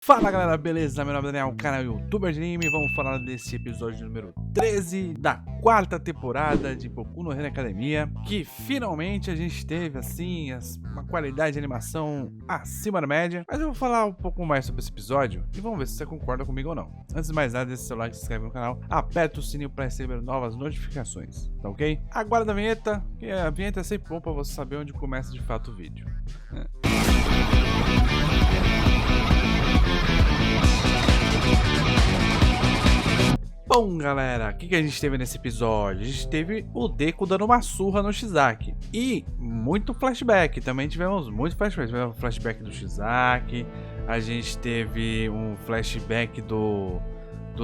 Fala galera, beleza? Meu nome é Daniel, canal YouTuber de anime. Vamos falar desse episódio número 13 da quarta temporada de Boku no Hero Academia, que finalmente a gente teve assim uma qualidade de animação acima da média. Mas eu vou falar um pouco mais sobre esse episódio e vamos ver se você concorda comigo ou não. Antes de mais nada, deixa seu like, se inscreve no canal, aperta o sininho para receber novas notificações, tá ok? Aguarda a vinheta, que a vinheta é sempre bom para você saber onde começa de fato o vídeo. Bom galera, o que a gente teve nesse episódio? A gente teve o Deku dando uma surra no Shizaki e muito flashback, também tivemos muito flashback. Tivemos um flashback do Shizaki, a gente teve um flashback do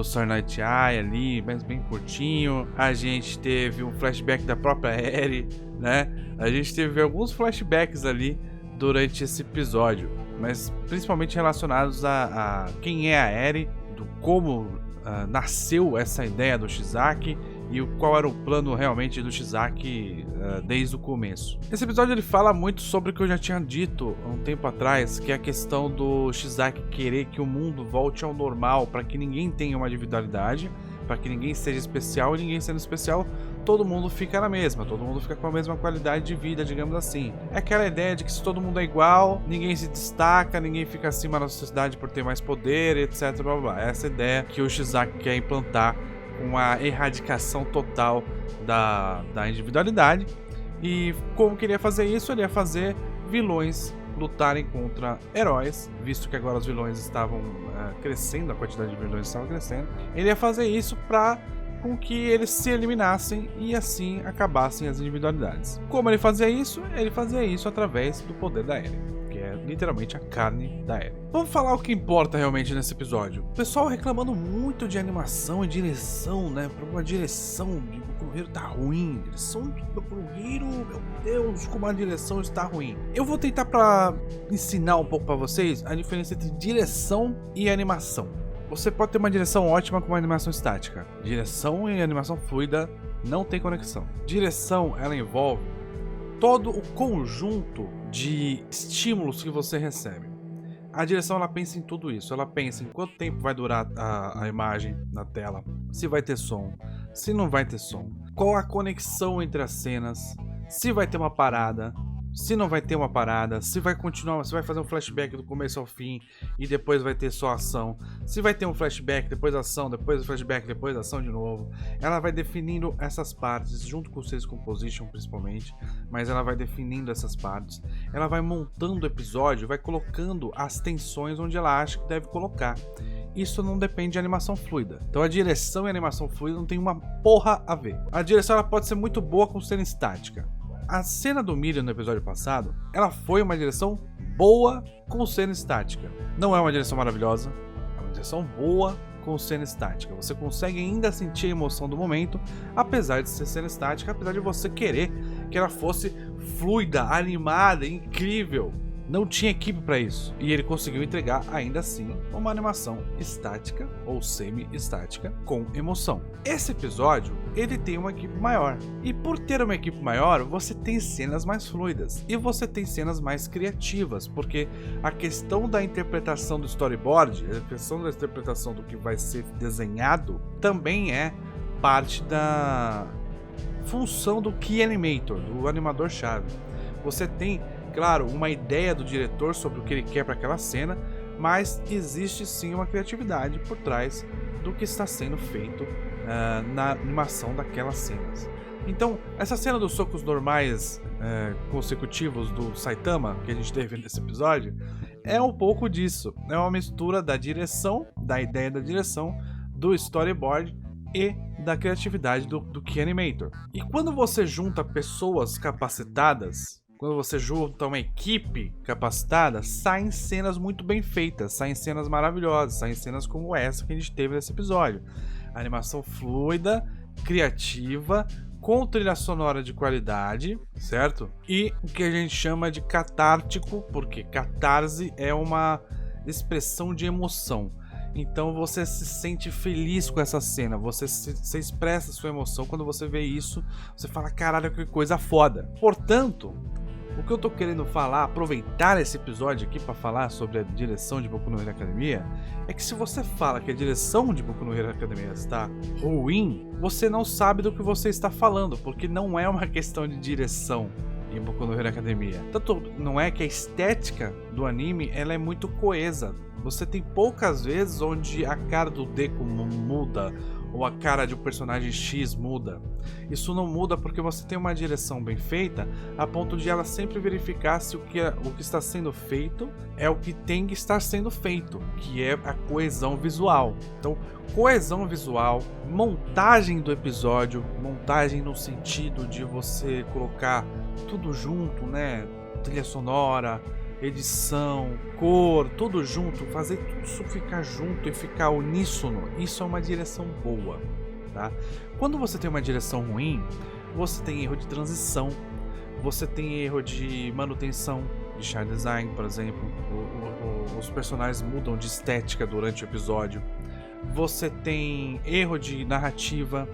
Sword Night Eye ali, mas bem curtinho. A gente teve um flashback da própria Eri, né? A gente teve alguns flashbacks ali durante esse episódio, mas principalmente relacionados a quem é a Eri, do como nasceu essa ideia do Shizaki e qual era o plano realmente do Shizaki desde o começo. Esse episódio ele fala muito sobre o que eu já tinha dito há um tempo atrás, que é a questão do Shizaki querer que o mundo volte ao normal, para que ninguém tenha uma individualidade, para que ninguém seja especial, e ninguém sendo especial, todo mundo fica na mesma, todo mundo fica com a mesma qualidade de vida, digamos assim. É aquela ideia de que se todo mundo é igual, ninguém se destaca, ninguém fica acima da sociedade por ter mais poder, etc. Blá, blá. Essa é a ideia que o Shizaki quer implantar com a erradicação total da individualidade. E como queria fazer isso, ele ia fazer vilões lutarem contra heróis, visto que agora os vilões estavam crescendo, a quantidade de vilões estava crescendo. Ele ia fazer isso para com que eles se eliminassem e assim acabassem as individualidades. Como ele fazia isso? Ele fazia isso através do poder da Eren, que é literalmente a carne da Eren. Vamos falar o que importa realmente nesse episódio. O pessoal reclamando muito de animação e direção, né? Uma direção de Boku no Hero tá ruim. Direção de Boku no Hero, meu Deus, como a direção está ruim. Eu vou tentar ensinar um pouco para vocês a diferença entre direção e animação. Você pode ter uma direção ótima com uma animação estática. Direção e animação fluida não tem conexão. Direção, ela envolve todo o conjunto de estímulos que você recebe. A direção, ela pensa em tudo isso. Ela pensa em quanto tempo vai durar a imagem na tela, se vai ter som, se não vai ter som, qual a conexão entre as cenas, se vai ter uma parada, se não vai ter uma parada, se vai continuar, se vai fazer um flashback do começo ao fim e depois vai ter só ação, se vai ter um flashback, depois ação, depois flashback, depois ação de novo. Ela vai definindo essas partes, junto com o Series Composition principalmente, mas ela vai definindo essas partes. Ela vai montando o episódio, vai colocando as tensões onde ela acha que deve colocar. Isso não depende de animação fluida. Então a direção e a animação fluida não tem uma porra a ver. A direção ela pode ser muito boa com cena estática. A cena do Miriam no episódio passado, ela foi uma direção boa com cena estática. Não é uma direção maravilhosa, é uma direção boa com cena estática. Você consegue ainda sentir a emoção do momento, apesar de ser cena estática, apesar de você querer que ela fosse fluida, animada, incrível. Não tinha equipe para isso, e ele conseguiu entregar ainda assim uma animação estática ou semi-estática com emoção. Esse episódio, ele tem uma equipe maior, e por ter uma equipe maior, você tem cenas mais fluidas, e você tem cenas mais criativas, porque a questão da interpretação do storyboard, a questão da interpretação do que vai ser desenhado, também é parte da função do Key Animator, do animador-chave. Você tem, claro, uma ideia do diretor sobre o que ele quer para aquela cena, mas existe sim uma criatividade por trás do que está sendo feito na animação daquelas cenas. Então, essa cena dos socos normais consecutivos do Saitama, que a gente teve nesse episódio, é um pouco disso. É uma mistura da direção, da ideia da direção, do storyboard e da criatividade do Key Animator. E quando você junta pessoas capacitadas, quando você junta uma equipe capacitada, saem cenas muito bem feitas, saem cenas maravilhosas, saem cenas como essa que a gente teve nesse episódio. A animação fluida, criativa, com trilha sonora de qualidade, certo? E o que a gente chama de catártico, porque catarse é uma expressão de emoção. Então você se sente feliz com essa cena, você expressa sua emoção quando você vê isso, você fala, caralho, que coisa foda. Portanto, O que eu tô querendo falar, aproveitar esse episódio aqui pra falar sobre a direção de Boku no Hero Academia, é que se você fala que a direção de Boku no Hero Academia está ruim, você não sabe do que você está falando, porque não é uma questão de direção em Boku no Hero Academia. Tanto não é que a estética do anime ela é muito coesa. Você tem poucas vezes onde a cara do Deku muda ou a cara de um personagem X muda. Isso não muda porque você tem uma direção bem feita a ponto de ela sempre verificar se o que está sendo feito é o que tem que estar sendo feito, que é a coesão visual. Então, coesão visual, montagem do episódio, montagem no sentido de você colocar tudo junto, né? Trilha sonora, edição, cor, tudo junto, fazer tudo isso ficar junto e ficar uníssono, isso é uma direção boa, tá? Quando você tem uma direção ruim, você tem erro de transição, você tem erro de manutenção, de char design, por exemplo, os personagens mudam de estética durante o episódio, você tem erro de narrativa,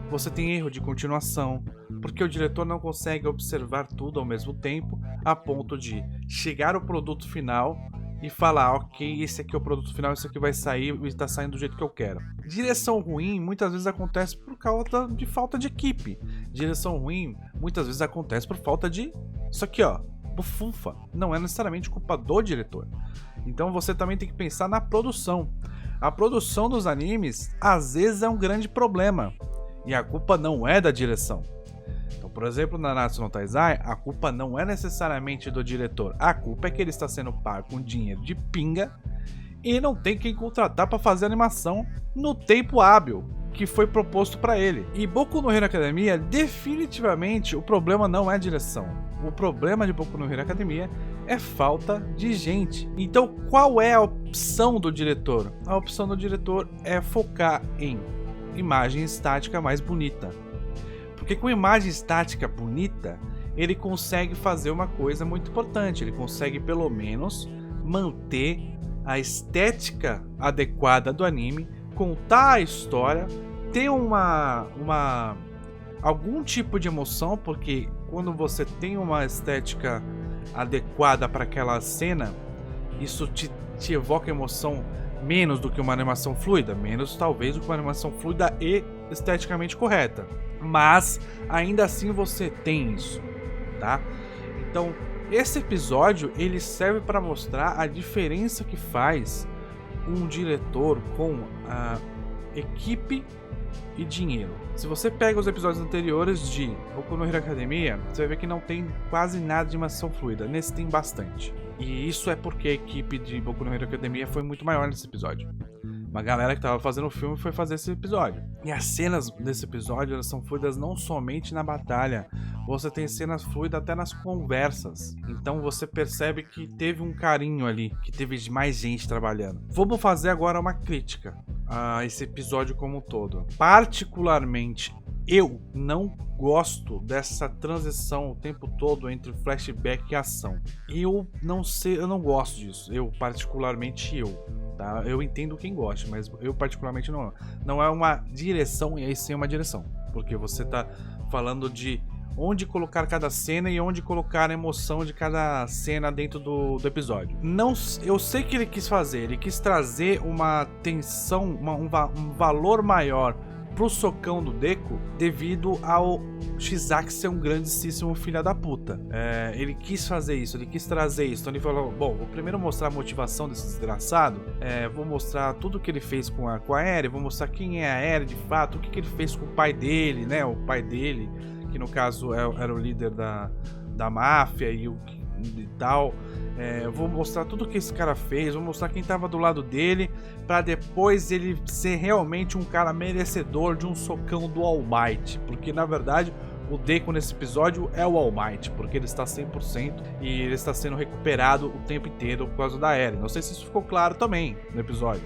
você tem erro de continuação, porque o diretor não consegue observar tudo ao mesmo tempo, a ponto de chegar ao produto final e falar, ok, esse aqui é o produto final, esse aqui vai sair e está saindo do jeito que eu quero. Direção ruim muitas vezes acontece por causa de falta de equipe. Direção ruim muitas vezes acontece por falta de... Isso aqui, ó, bufunfa. Não é necessariamente culpa do diretor. Então você também tem que pensar na produção. A produção dos animes às vezes é um grande problema. E a culpa não é da direção. Então, por exemplo, na Nanatsu no Taizai, a culpa não é necessariamente do diretor. A culpa é que ele está sendo pago com dinheiro de pinga e não tem quem contratar para fazer animação no tempo hábil que foi proposto para ele. E Boku no Hero Academia, definitivamente, o problema não é a direção. O problema de Boku no Hero Academia é falta de gente. Então, qual é a opção do diretor? A opção do diretor é focar em imagem estática mais bonita. Porque com imagem estática bonita, ele consegue fazer uma coisa muito importante. Ele consegue pelo menos manter a estética adequada do anime, contar a história, ter algum tipo de emoção, porque quando você tem uma estética adequada para aquela cena, isso te evoca emoção menos do que uma animação fluida, menos talvez do que uma animação fluida e esteticamente correta, mas ainda assim você tem isso, tá? Então esse episódio ele serve para mostrar a diferença que faz um diretor com a equipe e dinheiro. Se você pega os episódios anteriores de Boku no Hero Academia, você vai ver que não tem quase nada de animação fluida. Nesse tem bastante. E isso é porque a equipe de Boku no Hero Academia foi muito maior nesse episódio. Uma galera que estava fazendo o filme foi fazer esse episódio. E as cenas desse episódio elas são fluidas não somente na batalha, você tem cenas fluidas até nas conversas. Então você percebe que teve um carinho ali, que teve mais gente trabalhando. Vamos fazer agora uma crítica a esse episódio como um todo. Particularmente, eu não gosto dessa transição o tempo todo entre flashback e ação. Eu não gosto disso. Particularmente tá? Eu entendo quem gosta, mas eu particularmente não. Não é uma direção e aí sim é uma direção. Porque você tá falando de onde colocar cada cena e onde colocar a emoção de cada cena dentro do episódio. Não, eu sei que ele quis fazer, ele quis trazer uma tensão, um valor maior pro socão do Deku devido ao Shizaki ser um grandíssimo filho da puta. Ele quis fazer isso, ele quis trazer isso. Então ele falou, bom, vou primeiro mostrar a motivação desse desgraçado, vou mostrar tudo que ele fez com a Eri, vou mostrar quem é a Eri de fato, o que ele fez com o pai dele, né, o pai dele, que no caso era o líder da máfia e tal. Vou mostrar tudo que esse cara fez, vou mostrar quem tava do lado dele, pra depois ele ser realmente um cara merecedor de um socão do All Might, porque na verdade o Deku nesse episódio é o All Might, porque ele está 100% e ele está sendo recuperado o tempo inteiro por causa da Eren. Não sei se isso ficou claro também no episódio,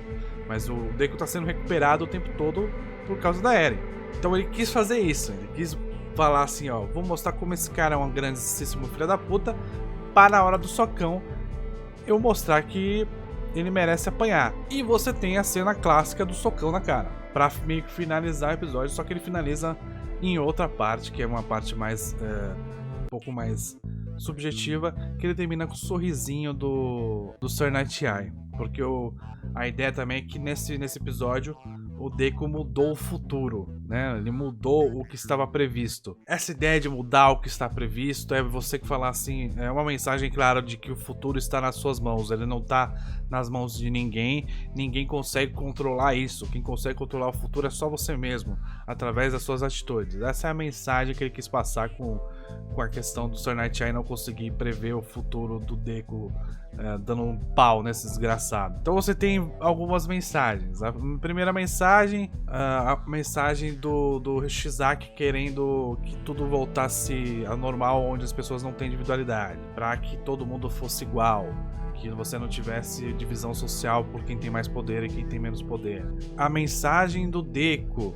mas o Deku está sendo recuperado o tempo todo por causa da Eren. Então ele quis fazer isso, ele quis falar assim, ó, vou mostrar como esse cara é um grandíssimo filho da puta, para na hora do socão eu mostrar que ele merece apanhar. E você tem a cena clássica do socão na cara, pra meio que finalizar o episódio, só que ele finaliza em outra parte, que é uma parte mais um pouco mais subjetiva, que ele termina com o sorrisinho do Sir Night-Eye. Porque a ideia também é que nesse episódio o Deku mudou o futuro, né? Ele mudou o que estava previsto. Essa ideia de mudar o que está previsto é você que falar assim, é uma mensagem clara de que o futuro está nas suas mãos, ele não está nas mãos de ninguém, ninguém consegue controlar isso. Quem consegue controlar o futuro é só você mesmo, através das suas atitudes. Essa é a mensagem que ele quis passar com a questão do Sir Night-Eye não conseguir prever o futuro do Deku, dando um pau nesse desgraçado. Então você tem algumas mensagens. A primeira mensagem, a mensagem do Shizaki querendo que tudo voltasse ao normal, onde as pessoas não têm individualidade, para que todo mundo fosse igual, que você não tivesse divisão social por quem tem mais poder e quem tem menos poder. A mensagem do Deku,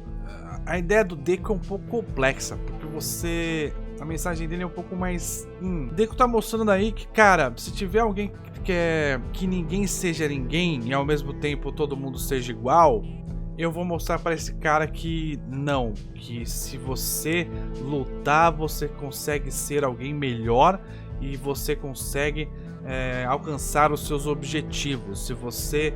a ideia do Deku é um pouco complexa, porque a mensagem dele é um pouco mais... Deku tá mostrando aí que, cara, se tiver alguém que quer que ninguém seja ninguém e ao mesmo tempo todo mundo seja igual, eu vou mostrar pra esse cara que não, que se você lutar, você consegue ser alguém melhor e você consegue alcançar os seus objetivos. Se você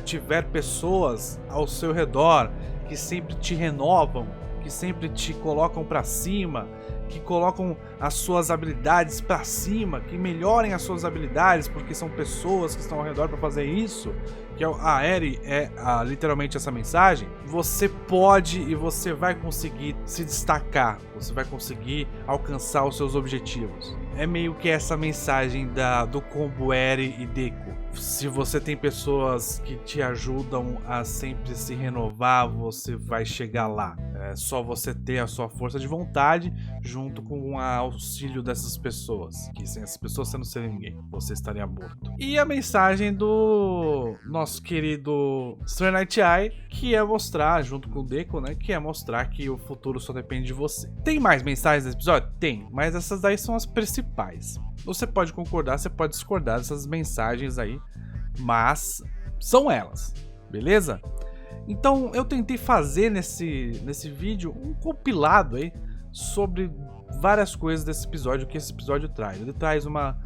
tiver pessoas ao seu redor que sempre te renovam, que sempre te colocam pra cima, que colocam as suas habilidades pra cima, que melhorem as suas habilidades, porque são pessoas que estão ao redor pra fazer isso, que a Eri literalmente essa mensagem, você pode e você vai conseguir se destacar, você vai conseguir alcançar os seus objetivos. É meio que essa mensagem do combo Eri e Deku. Se você tem pessoas que te ajudam a sempre se renovar, você vai chegar lá. É só você ter a sua força de vontade junto com o auxílio dessas pessoas. Que sem essas pessoas você não seria ninguém, você estaria morto. E a mensagem do nosso querido Sir Night-Eye, que é mostrar, junto com o Deku, né, que é mostrar que o futuro só depende de você. Tem mais mensagens nesse episódio? Tem, mas essas daí são as principais. Você pode concordar, você pode discordar dessas mensagens aí, mas são elas, beleza? Então eu tentei fazer nesse vídeo um compilado aí sobre várias coisas desse episódio, que esse episódio traz. Ele traz uma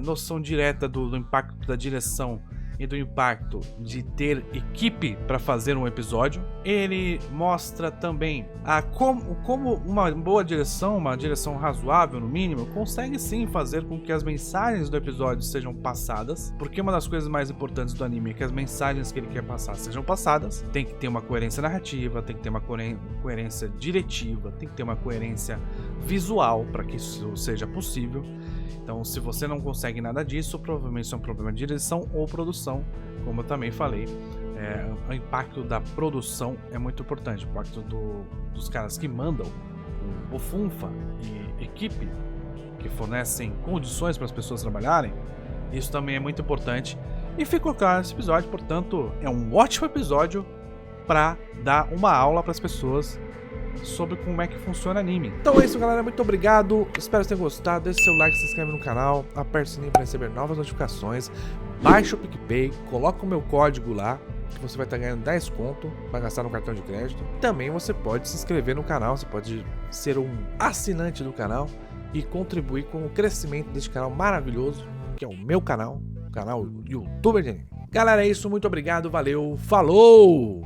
noção direta do impacto da direção e do impacto de ter equipe para fazer um episódio. Ele mostra também como uma boa direção, uma direção razoável no mínimo, consegue sim fazer com que as mensagens do episódio sejam passadas, porque uma das coisas mais importantes do anime é que as mensagens que ele quer passar sejam passadas. Tem que ter uma coerência narrativa, tem que ter uma coerência diretiva, tem que ter uma coerência visual para que isso seja possível. Então, se você não consegue nada disso, provavelmente isso é um problema de direção ou produção, como eu também falei. O impacto da produção é muito importante, o impacto dos caras que mandam, o Funfa e equipe que fornecem condições para as pessoas trabalharem, isso também é muito importante. E ficou claro nesse episódio, portanto, é um ótimo episódio para dar uma aula para as pessoas sobre como é que funciona anime. Então é isso, galera, muito obrigado, espero que tenham gostado, deixe seu like, se inscreve no canal, aperte o sininho para receber novas notificações, baixe o PicPay, coloca o meu código lá, que você vai estar ganhando 10 conto para gastar no cartão de crédito. Também você pode se inscrever no canal, você pode ser um assinante do canal e contribuir com o crescimento deste canal maravilhoso, que é o meu canal, o canal YouTuber de Anime. Galera, é isso, muito obrigado, valeu, falou!